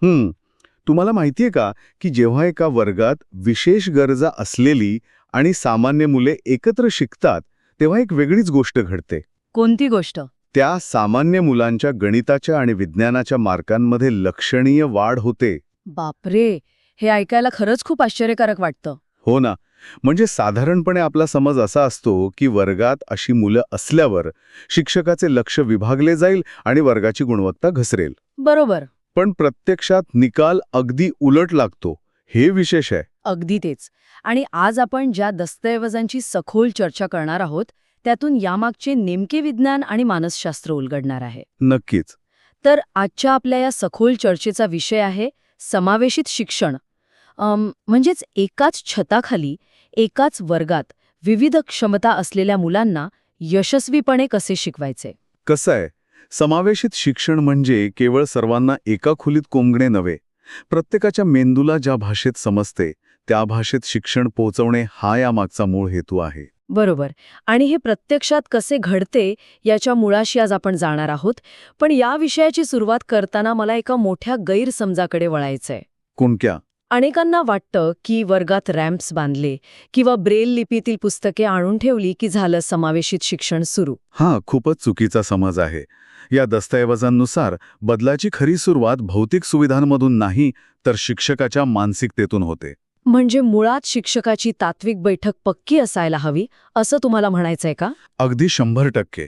हं. तुम्हाला माहितीये का की जेव्हा एका वर्गात विशेष गरजा असलेली आणि सामान्य मुले एकत्र शिकतात तेव्हा एक वेगळीच गोष्ट घडते. कोणती गोष्ट? त्या सामान्य मुलांच्या गणिताच्या आणि विज्ञानाच्या मार्कांमध्ये लक्षणीय वाढ होते. बापरे, हे ऐकायला खरंच खूप आश्चर्यकारक वाटतं. हो ना. म्हणजे साधारणपणे आपला समज असा असतो की वर्गात अशी मुलं असल्यावर शिक्षकाचे लक्ष विभागले जाईल आणि वर्गाची गुणवत्ता घसरेल. बरोबर. पण प्रत्यक्षात निकाल अगदी उलट लागतो. हे विशेष आहे. अगदी तेच. आणि आज आपण ज्या दस्तऐवजांची सखोल चर्चा करणार आहोत त्यातून यामागचे नेमके विज्ञान आणि मानसशास्त्र उलगडणार आहे. नक्कीच. तर आजच्या आपल्या या सखोल चर्चेचा विषय आहे समावेशित शिक्षण. म्हणजेच एकाच छताखाली एकाच वर्गात विविध क्षमता असलेल्या मुलांना यशस्वीपणे कसे शिकवायचे. कसं आहे, समावेशित शिक्षण म्हणजे केवळ सर्वांना एका खोलीत कोंबणे नव्हे. प्रत्येकाच्या मेंदूला ज्या भाषेत समजते त्या भाषेत शिक्षण पोहोचवणे हा यामागचा मूळ हेतू आहे. बरोबर. आणि हे प्रत्यक्षात कसे घडते याच्या मुळाशी आज आपण जाणार आहोत. पण या विषयाची सुरुवात करताना मला एका मोठ्या गैरसमजाकडे वळायचंय. कोणत्या? अनेकांना वाटतं की वर्गात रॅम्प्स बांधले किंवा ब्रेल लिपीतील पुस्तके आणून ठेवली की झालं समावेशित शिक्षण सुरू. हा खूपच चुकीचा समज आहे. या दस्तऐवजांनुसार बदलाची खरी सुरुवात भौतिक सुविधांमधून नाही तर शिक्षकाच्या मानसिकतेतून होते. म्हणजे मुळात शिक्षकाची तात्विक बैठक पक्की असायला हवी असं तुम्हाला म्हणायचंय का? अगदी 100%.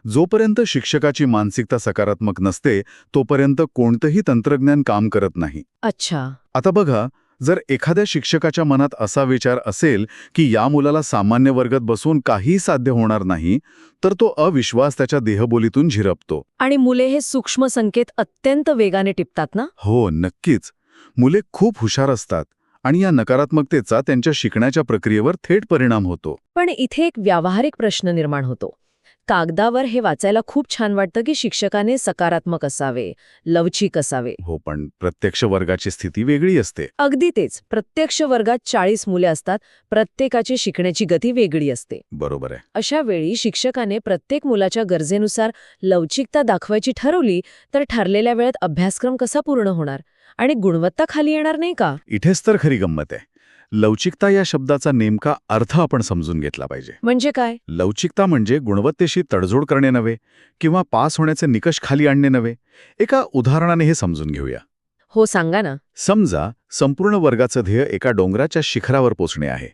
जोपर्यंत शिक्षकाची मानसिकता सकारात्मक नसते तोपर्यंत कोणतंही तंत्रज्ञान काम करत नाही. अच्छा. आता बघा, जर एखाद्या शिक्षकाच्या मनात असा विचार असेल की या मुलाला सामान्य वर्गात बसून काहीही साध्य होणार नाही, तर तो अविश्वास त्याच्या देहबोलीतून झिरपतो. आणि मुले हे सूक्ष्म संकेत अत्यंत वेगाने टिपतात ना? हो, नक्कीच. मुले खूप हुशार असतात आणि या नकारात्मकतेचा त्यांच्या शिकण्याच्या प्रक्रियेवर थेट परिणाम होतो. पण इथे एक व्यावहारिक प्रश्न निर्माण होतो. कागदावर हे वाचायला खूप छान वाटतं की शिक्षकाने सकारात्मक असावे, लवचिक असावे. हो, पण प्रत्यक्ष वर्गाची स्थिती वेगळी असते. अगदी तेच. प्रत्यक्ष वर्गात 40 मुले असतात, प्रत्येकाची शिकण्याची गती वेगळी असते. बरोबर आहे. अशा वेळी शिक्षकाने प्रत्येक मुलाच्या गरजेनुसार लवचिकता दाखवायची ठरवली तर ठरलेल्या वेळेत अभ्यासक्रम कसा पूर्ण होणार आणि गुणवत्ता खाली येणार नाही का? इथेच तर खरी गंमत आहे. लवचिकता या शब्दाचा नेमका अर्थ आपण समजून घेतला पाहिजे. म्हणजे काय? लवचिकता म्हणजे गुणवत्तेशी तडजोड करणे नव्हे किंवा पास होण्याचे निकष खाली आणणे नव्हे. एका उदाहरणाने हे समजून घेऊया. हो, सांगा ना. समजा संपूर्ण वर्गाचं ध्येय एका डोंगराच्या शिखरावर पोचणे आहे.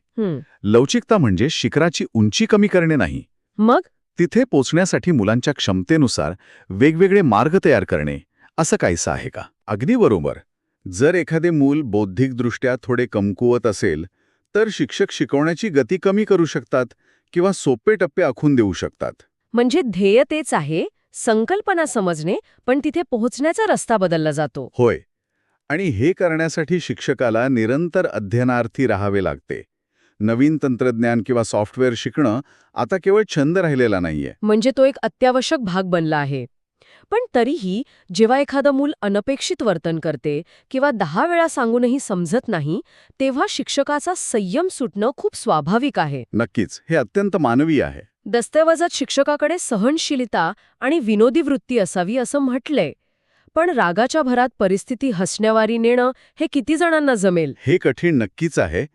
लवचिकता म्हणजे शिखराची उंची कमी करणे नाही. मग तिथे पोचण्यासाठी मुलांच्या क्षमतेनुसार वेगवेगळे मार्ग तयार करणे असं काहीसं आहे का? अगदी बरोबर. जर एखादे मूल बौद्धिकदृष्ट्या थोडे कमकुवत असेल तर शिक्षक शिकवण्याची गती कमी करू शकतात किंवा सोपे टप्पे आखून देऊ शकतात. म्हणजे ध्येय तेच आहे, संकल्पना समजणे, पण तिथे पोहोचण्याचा रस्ता बदलला जातो. होय. आणि हे करण्यासाठी शिक्षकाला निरंतर अध्ययनार्थी राहावे लागते. नवीन तंत्रज्ञान किंवा सॉफ्टवेअर शिकणं आता केवळ छंद राहिलेला नाहीये. म्हणजे तो एक अत्यावश्यक भाग बनला आहे. पण तरीही जेव्हा एखादं मूल अनपेक्षित वर्तन करते किंवा 10 वेळा सांगूनही समजत नाही, तेव्हा शिक्षकाचा संयम सुटणं खूप स्वाभाविक आहे. नक्कीच, हे अत्यंत मानवी आहे. दस्तऐवजात शिक्षकाकडे सहनशीलता आणि विनोदी वृत्ती असावी असं म्हटलंय. पण रागाच्या भरात परिस्थिती हसण्यावारी नेणं हे किती जणांना जमेल? हे कठीण नक्कीच आहे.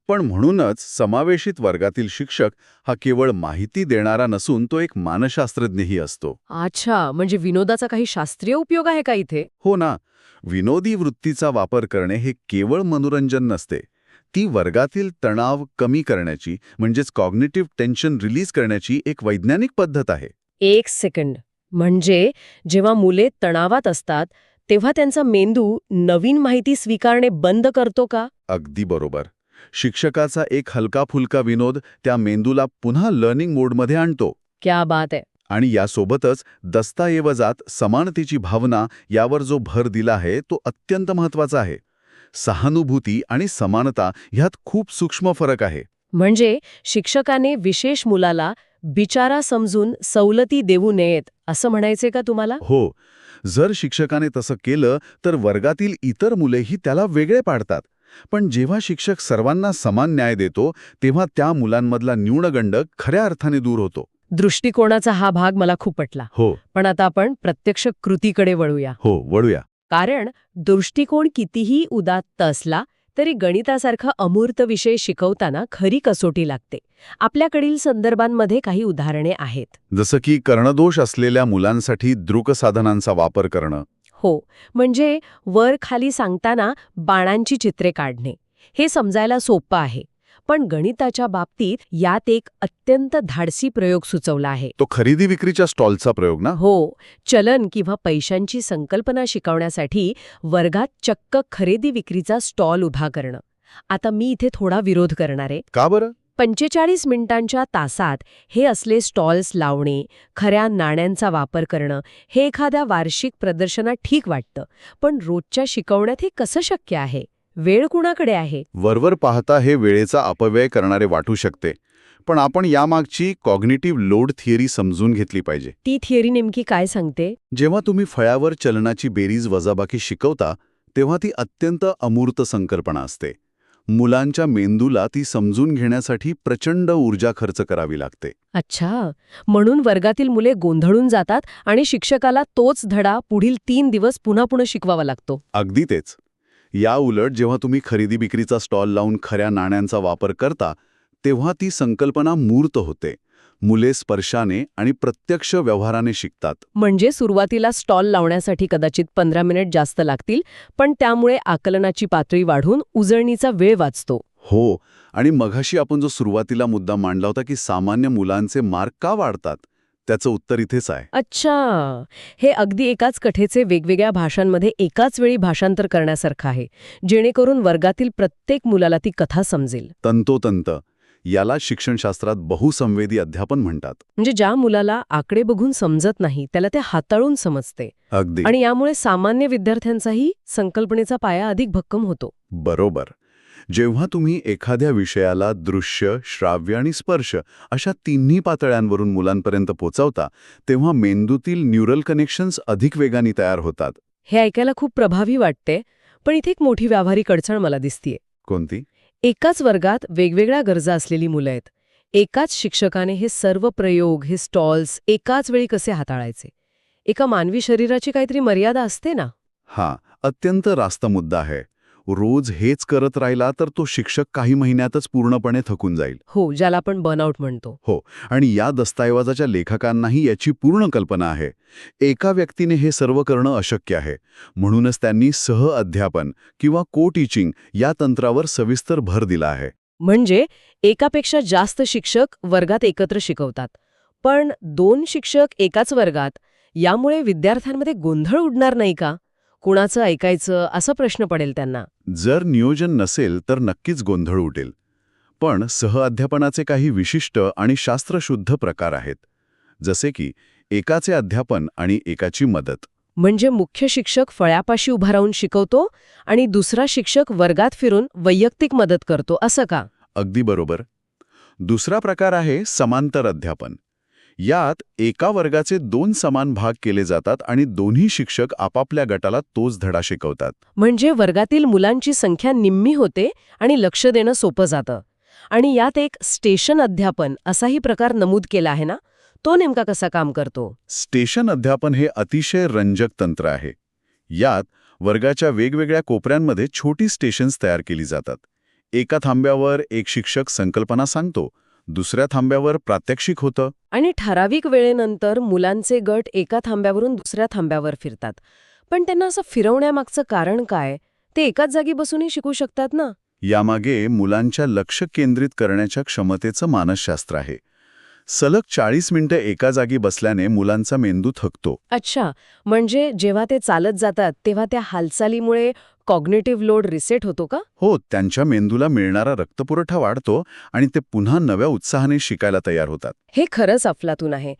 पण म्हणूनच समावेशित वर्गातील शिक्षक हा केवळ माहिती देणारा नसून तो एक मानसशास्त्रज्ञही असतो. अच्छा, म्हणजे विनोदाचा काही शास्त्रीय उपयोग आहे का इथे? हो ना. विनोदी वृत्तीचा वापर करणे हे केवळ मनोरंजन नसते. ती वर्गातील तणाव कमी करण्याची म्हणजेच कॉग्निटिव्ह टेन्शन रिलीज करण्याची एक वैज्ञानिक पद्धत आहे. एक सेकंड. म्हणजे जेव्हा मुले तणावात असतात तेव्हा त्यांचा मेंदू नवीन माहिती स्वीकारणे बंद करतो का? अगदी बरोबर. शिक्षकाचा एक हलका फुलका विनोद त्या मेंदूला पुन्हा लर्निंग मोडमध्ये आणतो. क्या बात आहे. आणि यासोबतच दस्तऐवजात समानतेची भावना यावर जो भर दिला आहे तो अत्यंत महत्त्वाचा आहे. सहानुभूती आणि समानता ह्यात खूप सूक्ष्म फरक आहे. म्हणजे शिक्षकाने विशेष मुलाला बिचारा समजून सवलती देऊ नयेत असं म्हणायचे का तुम्हाला? हो. जर शिक्षकाने तसं केलं तर वर्गातील इतर मुलेही त्याला वेगळे पाडतात. पण जेव्हा शिक्षक सर्वांना समान न्याय देतो तेव्हा त्या मुलांमधला न्यूनगंड खऱ्या अर्थाने दूर होतो. दृष्टिकोनाचा हा भाग मला खूप पटला. हो. पण आता आपण प्रत्यक्ष कृतीकडे वळूया. हो, वळूया. कारण दृष्टिकोन कितीही उदात्त असला तरी गणितासारखा अमूर्त विषय शिकवताना खरी कसोटी लागते. आपल्याकडील संदर्भांमध्ये काही उदाहरणे आहेत. जसं की कर्णदोष असलेल्या मुलांसाठी दृकसाधनांचा वापर करणं. हो, म्हणजे वर खाली सांगताना बाणांची चित्रे काढणे हे समजायला सोपं आहे. पण गणिताच्या बाबतीत यात एक अत्यंत धाडसी प्रयोग सुचवला आहे. तो खरेदी विक्रीच्या स्टॉलचा प्रयोग ना? हो, चलन किंवा पैशांची संकल्पना शिकवण्यासाठी वर्गात चक्क खरेदी विक्रीचा स्टॉल उभा करणं. आता मी इथे थोडा विरोध करणार आहे. का बरं? 45 मिनिटांच्या तासात हे असले स्टॉल्स लावणे, खऱ्या नाण्यांचा वापर करणं हे एखाद्या वार्षिक प्रदर्शनात ठीक वाटतं. पण रोजच्या शिकवण्यात हे कसं शक्य आहे? वेळ कुणाकडे आहे? वरवर पाहता हे वेळेचा अपव्यय करणारे वाटू शकते, पण आपण यामागची कॉग्निटिव्ह लोड थिअरी समजून घेतली पाहिजे. ती थिअरी नेमकी काय सांगते? जेव्हा तुम्ही फळ्यावर चलनाची बेरीज वजाबाकी शिकवता तेव्हा ती अत्यंत अमूर्त संकल्पना असते. मुलांच्या मेंदूला ती समजून घेण्यासाठी प्रचंड ऊर्जा खर्च करावी लागते. अच्छा, म्हणून वर्गातील मुले गोंधळून जातात आणि शिक्षकाला तोच धडा पुढील 3 दिवस पुन्हा पुन्हा शिकवावा लागतो. अगदी तेच. या उलट जेव्हा तुम्ही खरेदी विक्रीचा स्टॉल लावून खऱ्या नाण्यांचा वापर करता तेव्हा ती संकल्पना मूर्त होते. मुले स्पर्शाने आणि प्रत्यक्ष व्यवहाराने शिकतात. म्हणजे सुरुवातीला स्टॉल लावण्यासाठी कदाचित 15 मिनिट जास्त लागतील, पण त्यामुळे आकलनाची पातळी वाढून उजळणीचा वेळ वाचतो. हो, आणि मघाशी आपण जो सुरुवातीला मुद्दा मांडला होता की सामान्य मुलांचे मार्क का वाढतात, त्याचं उत्तर इथेच आहे. अच्छा, हे अगदी एकाच कथेचे वेगवेगळ्या भाषांमध्ये एकाच वेळी भाषांतर करण्यासारखं आहे, जेणेकरून वर्गातील प्रत्येक मुलाला ती कथा समजेल. तंतोतंत. याला शिक्षणशास्त्रात बहुसंवेदी अध्यापन म्हणतात. म्हणजे ज्या मुलाला आकडे बघून समजत नाही त्याला ते हाताळून समजते. अगदी. आणि यामुळे सामान्य विद्यार्थ्यांचाही संकल्पनेचा पाया अधिक भक्कम होतो. बरोबर. जेव्हा तुम्ही एखाद्या विषयाला दृश्य, श्राव्य आणि स्पर्श अशा तिन्ही पातळ्यांवरून मुलांपर्यंत पोचवता तेव्हा मेंदूतील न्यूरल कनेक्शन्स अधिक वेगाने तयार होतात. हे ऐकायला खूप प्रभावी वाटते, पण इथे एक मोठी व्यावहारिक अडचण मला दिसतीये. कोणती? एकाच वर्गात वेगवेगळ्या गरजा असलेली मुलं आहेत. एकाच शिक्षकाने हे सर्व प्रयोग, हे स्टॉल्स एकाच वेळी कसे हाताळायचे? एका मानवी शरीराची काहीतरी मर्यादा असते ना? हा अत्यंत रास्त मुद्दा आहे. रोज हेच करत राहिला तर तो शिक्षक काही महिन्यातच पूर्णपणे थकून जाईल. हो, ज्याला आपण बर्नआउट म्हणतो. हो, आणि या दस्तऐवजाच्या लेखकांनाही याची पूर्ण कल्पना आहे. एका व्यक्तीने हे सर्व करणं अशक्य आहे. म्हणूनच त्यांनी सहअध्यापन किंवा को टीचिंग या तंत्रावर सविस्तर भर दिला आहे. म्हणजे एकापेक्षा जास्त शिक्षक वर्गात एकत्र शिकवतात. पण 2 शिक्षक एकाच वर्गात, यामुळे विद्यार्थ्यांमध्ये गोंधळ उडणार नाही का? कुणाचं ऐकायचं असा प्रश्न पडेल त्यांना. जर नियोजन नसेल तर नक्कीच गोंधळ उडेल. पण सहअध्यापनाचे काही विशिष्ट आणि शास्त्रशुद्ध प्रकार आहेत. जसे की एकाचे अध्यापन आणि एकाची मदत. म्हणजे मुख्य शिक्षक फळ्यापाशी उभा राहून शिकवतो आणि दुसरा शिक्षक वर्गात फिरून वैयक्तिक मदत करतो, असं का? अगदी बरोबर. दुसरा प्रकार आहे समांतर अध्यापन. यात एका वर्गाचे 2 समान भाग केले जातात आणि दोन्ही शिक्षक आपापल्या गटाला तोच धडा शिकवतात. म्हणजे वर्गातील मुलांची संख्या निम्मी होते आणि लक्ष देणं सोपं जातं. आणि यात एक स्टेशन अध्यापन असाही प्रकार नमूद केला आहे ना? तो नेमका कसा काम करतो? स्टेशन अध्यापन हे अतिशय रंजक तंत्र आहे. यात वर्गाच्या वेगवेगळ्या कोपऱ्यांमध्ये छोटी स्टेशन्स तयार केली जातात. एका थांब्यावर एक शिक्षक संकल्पना सांगतो, दुसऱ्या थांब्यावर प्रात्यक्षिक होतं. आणि ठराविक वेळेनंतर मुलांचे गट एका थांब्यावरून दुसऱ्या थांब्यावर फिरतात. पण त्यांना असं फिरवण्यामागचं कारण काय? ते एकाच जागी बसूनही शिकू शकतात ना? यामागे मुलांच्या लक्ष केंद्रित करण्याच्या क्षमतेचं मानसशास्त्र आहे. सलग 40 मिनिटं एका जागी बसल्याने मुलांचा मेंदू थकतो. अच्छा, म्हणजे जेव्हा ते चालत जातात तेव्हा त्या हालचालीमुळे कॉग्निटिव्ह लोड रिसेट होतो का? हो, त्यांच्या मेंदूला मिळणारा रक्तपुरवठा वाढतो आणि ते पुन्हा नव्या उत्साहाने शिकायला तयार होतात. हे खरंच अफलातून आहे.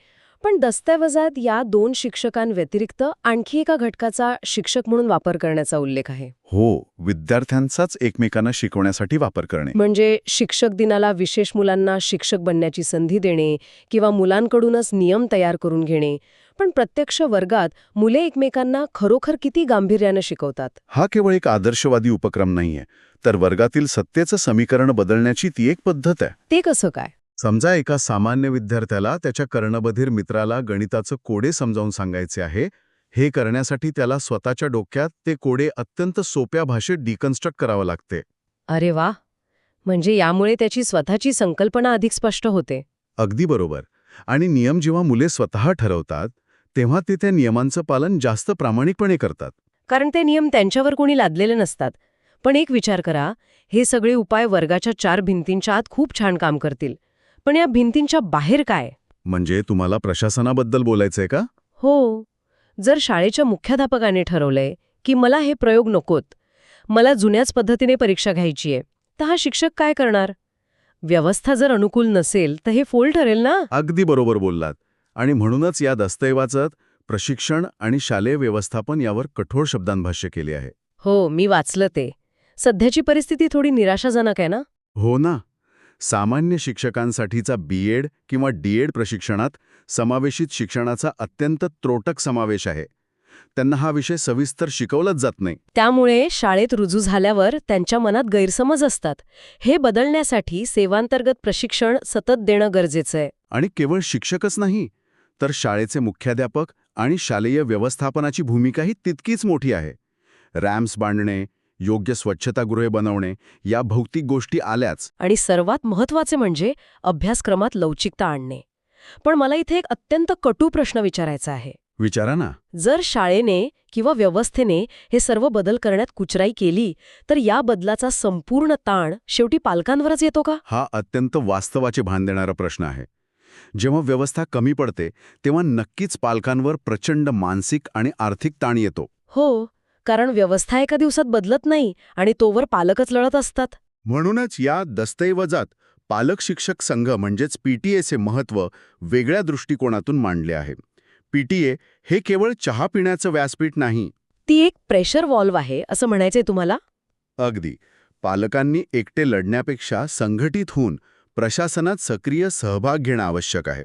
पण दस्तऐवजात या 2 शिक्षकांव्यतिरिक्त आणखी एका घटकाचा शिक्षक म्हणून वापर करण्याचा उल्लेख आहे. हो, विद्यार्थ्यांचाच एकमेकांना शिकवण्यासाठी वापर करणे. म्हणजे शिक्षक दिनाला विशेष मुलांना शिक्षक बनण्याची संधी देणे किंवा मुलांकडूनच नियम तयार करून घेणे. पण प्रत्यक्ष वर्गात मुले एकमेकांना खरोखर किती गांभीर्यानं शिकवतात? हा केवळ एक आदर्शवादी उपक्रम नाहीये, तर वर्गातील सत्तेचं समीकरण बदलण्याची ती एक पद्धत आहे. ते कसं काय? समजा एका सामान्य विद्यार्थ्याला त्याच्या कर्णबधीर मित्राला गणिताचं कोडे समजावून सांगायचे आहे. हे करण्यासाठी त्याला स्वतःच्या डोक्यात ते कोडे अत्यंत सोप्या भाषेत डिकन्स्ट्रक्ट करावं लागते. अरे वा, म्हणजे यामुळे त्याची स्वतःची संकल्पना अधिक स्पष्ट होते. अगदी बरोबर. आणि नियम जेव्हा मुले स्वतः ठरवतात तेव्हा ते त्या नियमांचं पालन जास्त प्रामाणिकपणे करतात. कारण ते नियम त्यांच्यावर कोणी लादलेले नसतात. पण एक विचार करा, हे सगळे उपाय वर्गाच्या 4 भिंतींच्या आत खूप छान काम करतील. पण या भिंतींच्या बाहेर काय? म्हणजे तुम्हाला प्रशासनाबद्दल बोलायचंय का? हो, जर शाळेच्या मुख्याध्यापकाने ठरवलंय की मला हे प्रयोग नकोत, मला जुन्याच पद्धतीने परीक्षा घ्यायची आहे, तर हा शिक्षक काय करणार? व्यवस्था जर अनुकूल नसेल तर हे फोल ठरेल ना? अगदी बरोबर बोललात. आणि म्हणूनच या दस्तऐवजात प्रशिक्षण आणि शालेय व्यवस्थापन यावर कठोर शब्दांत भाष्य केले आहे. हो, मी वाचलं ते. सध्याची परिस्थिती थोडी निराशाजनक आहे ना? हो ना. सामान्य शिक्षकांसाठीचा B.Ed किंवा D.Ed प्रशिक्षणात समावेशित शिक्षणाचा अत्यंत त्रोटक समावेश आहे. त्यांना हा विषय सविस्तर शिकवलाच जात नाही. त्यामुळे शाळेत रुजू झाल्यावर त्यांच्या मनात गैरसमज असतात. हे बदलण्यासाठी सेवांतर्गत प्रशिक्षण सतत देणं गरजेचं आहे. आणि केवळ शिक्षकच नाही, तर शाळेचे मुख्याध्यापक आणि शालेय व्यवस्थापनाची भूमिकाही तितकीच मोठी आहे. रॅम्प्स बांधणे, योग्य स्वच्छतागृहे बनवणे, या भौतिक गोष्टी आल्याच. आणि सर्वात महत्त्वाचे म्हणजे अभ्यासक्रमात लवचिकता आणणे. पण मला इथे एक अत्यंत कटू प्रश्न विचारायचा आहे. विचारा ना. जर शाळेने किंवा व्यवस्थेने हे सर्व बदल करण्यात कुचराई केली, तर या बदलाचा संपूर्ण ताण शेवटी पालकांवरच येतो का? हा अत्यंत वास्तवाचे भान देणारा प्रश्न आहे. जेव्हा व्यवस्था कमी पडते तेव्हा नक्कीच पालकांवर प्रचंड मानसिक आणि आर्थिक ताण येतो. हो, कारण व्यवस्था एका दिवसात बदलत नाही आणि तोवर पालकच लढत असतात. म्हणूनच या दस्तऐवजात पालक शिक्षक संघ म्हणजेच PTA चे महत्त्व वेगळ्या दृष्टिकोनातून मांडले आहे. PTA हे केवळ चहा पिण्याचं व्यासपीठ नाही. ती एक प्रेशर व्हॉल्व्ह आहे असं म्हणायचंय तुम्हाला? अगदी. पालकांनी एकटे लढण्यापेक्षा संघटित होऊन प्रशासनात सक्रिय सहभाग घेणं आवश्यक आहे.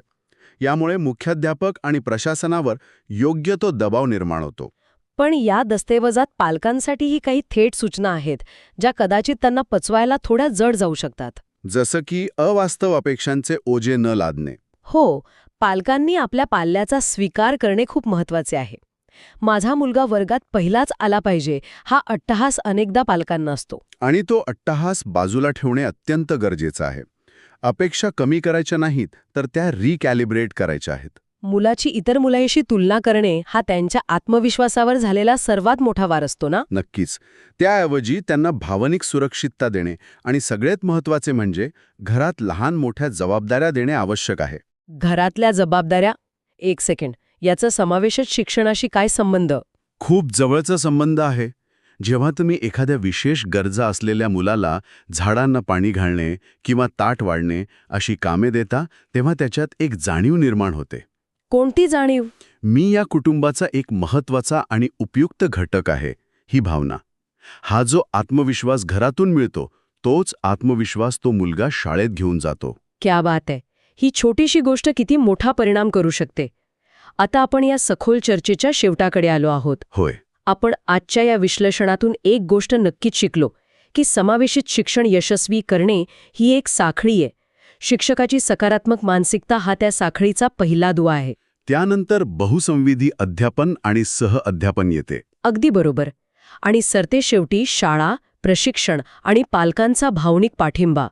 यामुळे मुख्याध्यापक आणि प्रशासनावर योग्य तो दबाव निर्माण होतो. पण या दस्तऐवजात पालकांसाठीही काही थेट सूचना आहेत, ज्या कदाचित त्यांना पचवायला थोड्या जड जाऊ शकतात. जसं की अवास्तव अपेक्षांचे ओझे न लादणे. हो, पालकांनी आपल्या पाल्याचा स्वीकार करणे खूप महत्त्वाचे आहे. माझा मुलगा वर्गात पहिलाच आला पाहिजे, हा अट्टहास अनेकदा पालकांना असतो. आणि तो अट्टहास बाजूला ठेवणे अत्यंत गरजेचं आहे. अपेक्षा कमी करायच्या नाहीत, तर त्या रिकॅलिब्रेट करायच्या आहेत. मुलाची इतर मुलांशी तुलना करणे हा त्यांच्या आत्मविश्वासावर झालेला सर्वात मोठा वार असतो ना? नक्कीच. त्याऐवजी त्यांना भावनिक सुरक्षितता देणे आणि सगळ्यात महत्त्वाचे म्हणजे घरात लहान मोठ्या जबाबदाऱ्या देणे आवश्यक आहे. घरातल्या जबाबदाऱ्या? एक सेकंड, याचा समावेशच शिक्षणाशी काय संबंध? खूप जवळचा संबंध आहे. जेव्हा तुम्ही एखाद्या विशेष गरजा असलेल्या मुलाला झाडांना पाणी घालणे किंवा ताट वाढणे अशी कामे देता, तेव्हा त्याच्यात एक जाणीव निर्माण होते. कोणती जाणीव? मी या कुटुंबाचा एक महत्त्वाचा आणि उपयुक्त घटक आहे, ही भावना. हा जो आत्मविश्वास घरातून मिळतो, तोच आत्मविश्वास तो मुलगा शाळेत घेऊन जातो. क्या बात आहे. ही छोटीशी गोष्ट किती मोठा परिणाम करू शकते. आता आपण या सखोल चर्चेच्या शेवटाकडे आलो आहोत. होय. आपण आजच्या या विश्लेषणातून एक गोष्ट नक्कीच शिकलो की समावेशित शिक्षण यशस्वी करणे ही एक साखळी आहे. शिक्षकाची सकारात्मक मानसिकता हा त्या साखळीचा पहिला दुवा आहे. त्यानंतर बहुसंविधी अध्यापन आणि सह-अध्यापन येते. अगदी बरोबर. आणि सरते शेवटी शाळा, प्रशिक्षण आणि पालकांचा भावनिक पाठिंबा.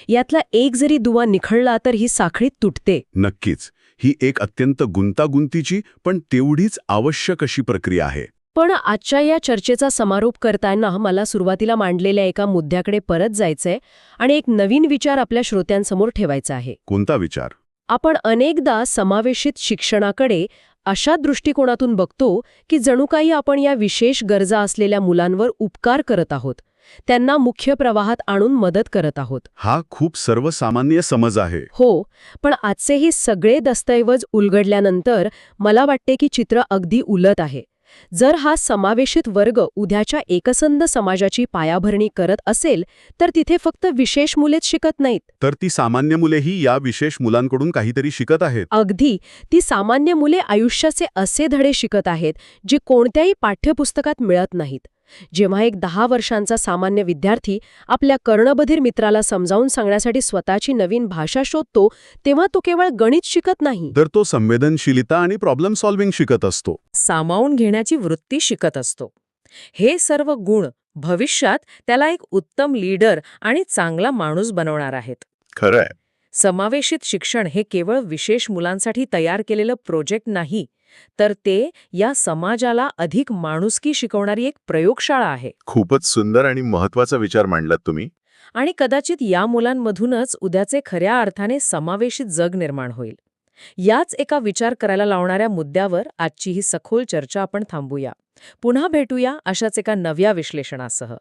यातला एक जरी दुवा निखळला तर ही साखळी तुटते. नक्कीच. ही एक अत्यंत गुंतागुंतीची पण तेवढीच आवश्यक अशी प्रक्रिया आहे. पण आजच्या या चर्चेचा समारोप करताना मला सुरुवातीला मांडलेल्या एका मुद्द्याकडे परत जायचंय आणि एक नवीन विचार आपल्या श्रोत्यांसमोर ठेवायचा आहे. कोणता विचार? आपण अनेकदा समावेशित शिक्षणाकडे अशा दृष्टिकोनातून बघतो की जणू काही आपण या विशेष गरजा असलेल्या मुलांवर उपकार करत आहोत, त्यांना मुख्य प्रवाहात आणून मदत करत आहोत. हा खूप सर्वसामान्य समज आहे. हो, पण आजचे हे सगळे दस्तऐवज उलगडल्यानंतर मला वाटते की चित्र अगदी उलट आहे. जर हा समावेशित वर्ग उद्याच्या एकसंध समाजाची पायाभरणी करत असेल तर तिथे फक्त विशेष मुलेच शिकत नाहीत, तर ती सामान्य मुलेही या विशेष मुलांकडून काहीतरी शिकत आहेत. अगदी. ती सामान्य मुले आयुष्याचे असे धडे शिकत आहेत जे कोणत्याही पाठ्यपुस्तकात मिळत नाहीत. जेव्हा एक 10 वर्षांचा सामान्य विद्यार्थी आपल्या कर्णबधिर मित्राला समजावून सांगण्यासाठी स्वतःची नवीन भाषा शोधतो, तेव्हा तो केवळ गणित शिकत नाही, तर तो संवेदनशीलता आणि प्रॉब्लेम सॉल्व्हिंग शिकत असतो. सामावून घेण्याची वृत्ती शिकत असतो. हे सर्व गुण भविष्यात त्याला एक उत्तम लीडर आणि चांगला माणूस बनवणार आहेत. खरंय. समावेशित शिक्षण हे केवळ विशेष मुलांसाठी तयार केलेलं प्रोजेक्ट नाही, तर ते या समाजाला अधिक माणुसकी शिकवणारी एक प्रयोगशाळा आहे. खूपच सुंदर आणि महत्वाचा विचार मांडलात तुम्ही. आणि कदाचित या मुलांमधूनच उद्याचे खऱ्या अर्थाने समावेशित जग निर्माण होईल. याच एका विचार करायला लावणाऱ्या मुद्द्यावर आजची ही सखोल चर्चा आपण थांबूया. पुन्हा भेटूया अशाच एका नव्या विश्लेषणासह.